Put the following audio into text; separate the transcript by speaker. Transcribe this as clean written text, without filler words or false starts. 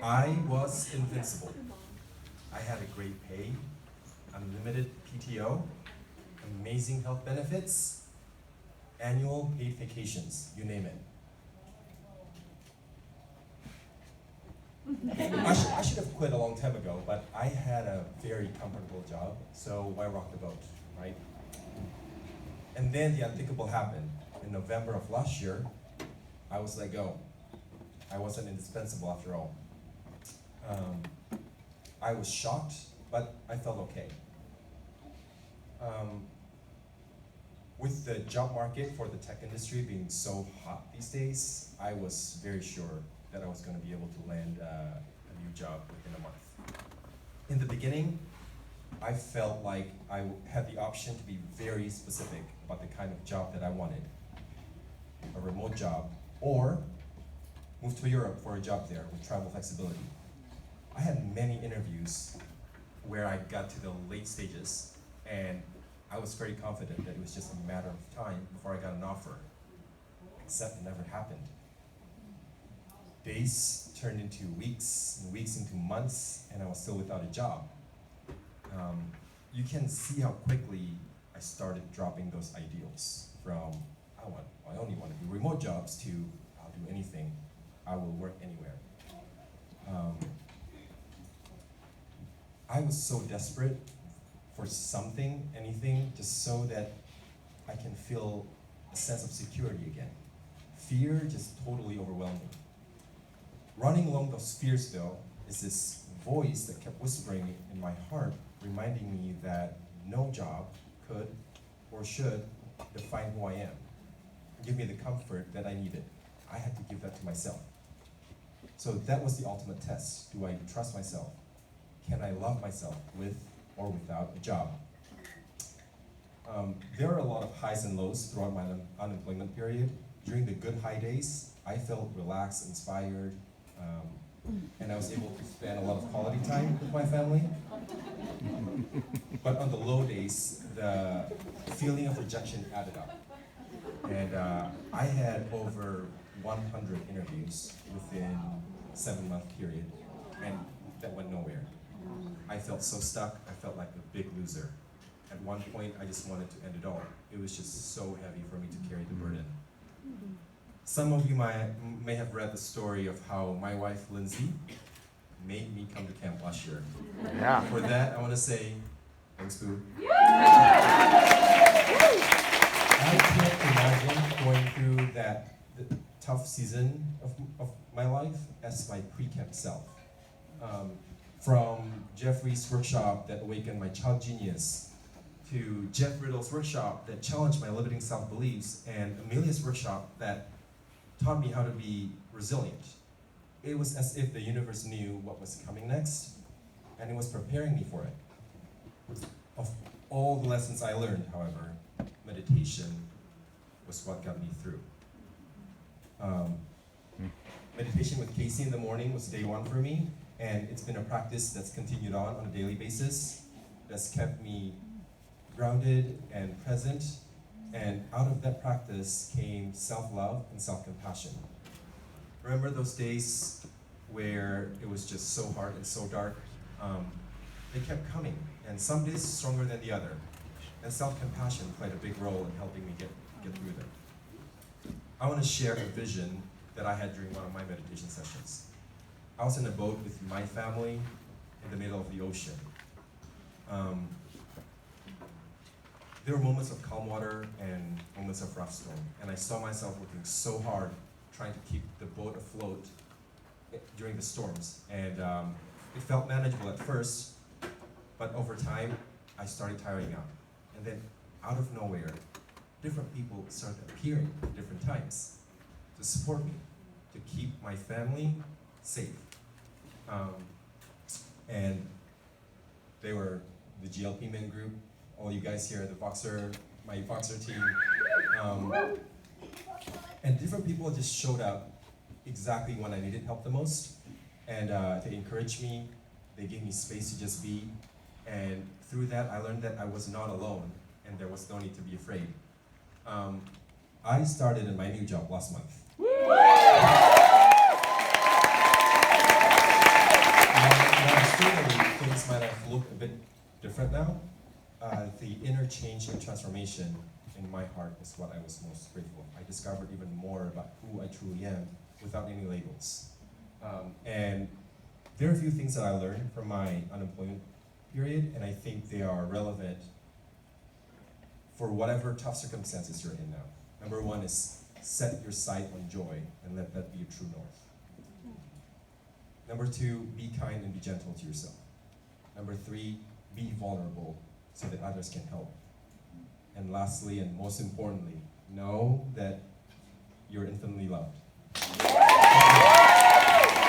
Speaker 1: I was invincible. I had a great pay, unlimited PTO, amazing health benefits, annual paid vacations, you name it. I should have quit a long time ago, but I had a very comfortable job, so why rock the boat, right? And then the unthinkable happened. In November of last year, I was let go. I wasn't indispensable after all. I was shocked, but I felt okay. With the job market for the tech industry being so hot these days, I was very sure that I was going to be able to land a new job within a month. In the beginning, I felt like I had the option to be very specific about the kind of job that I wanted. A remote job, or move to Europe for a job there with travel flexibility. I had many interviews where I got to the late stages, and I was very confident that it was just a matter of time before I got an offer, except it never happened. Days turned into weeks, and weeks into months, and I was still without a job. You can see how quickly I started dropping those ideals from, I only want to do remote jobs, to I'll do anything, I will work anywhere. I was so desperate for something, anything, just so that I can feel a sense of security again. Fear just totally overwhelmed me. Running along those fears, though, is this voice that kept whispering in my heart, reminding me that no job could or should define who I am, give me the comfort that I needed. I had to give that to myself. So that was the ultimate test. Do I trust myself? Can I love myself with or without a job? There are a lot of highs and lows throughout my unemployment period. During the good high days, I felt relaxed, inspired, and I was able to spend a lot of quality time with my family. But on the low days, the feeling of rejection added up. And I had over 100 interviews within a 7-month period, and that went nowhere. I felt so stuck, I felt like a big loser. At one point, I just wanted to end it all. It was just so heavy for me to carry the burden. Some of you may have read the story of how my wife, Lindsay, made me come to camp last year.
Speaker 2: Yeah.
Speaker 1: For that, I want to say, thanks, Boo. I can't imagine going through that tough season of my life as my pre-camp self. From Jeffrey's workshop that awakened my child genius, to Jeff Riddle's workshop that challenged my limiting self-beliefs, and Amelia's workshop that taught me how to be resilient. It was as if the universe knew what was coming next, and it was preparing me for it. Of all the lessons I learned, however, meditation was what got me through. Meditation with Casey in the morning was day one for me, and it's been a practice that's continued on a daily basis, that's kept me grounded and present, and out of that practice came self-love and self-compassion. Remember those days where it was just so hard and so dark? They kept coming, and some days stronger than the other, and self-compassion played a big role in helping me get through them. I want to share a vision that I had during one of my meditation sessions. I was in a boat with my family in the middle of the ocean. There were moments of calm water and moments of rough storm, and I saw myself working so hard trying to keep the boat afloat during the storms. And it felt manageable at first, but over time, I started tiring out. And then, out of nowhere, different people started appearing at different times to support me, to keep my family safe. And they were the GLP men group, all you guys here, my Boxer team. And different people just showed up exactly when I needed help the most. And they encouraged me, they gave me space to just be. And through that, I learned that I was not alone, and there was no need to be afraid. I started in my new job last month. Now, externally, things might have looked a bit different now. The inner change and transformation in my heart is what I was most grateful. I discovered even more about who I truly am without any labels. And there are a few things that I learned from my unemployment period, and I think they are relevant for whatever tough circumstances you're in now. Number one is set your sight on joy and let that be a true north. Number two, be kind and be gentle to yourself. Number three, be vulnerable so that others can help. And lastly, and most importantly, know that you're infinitely loved.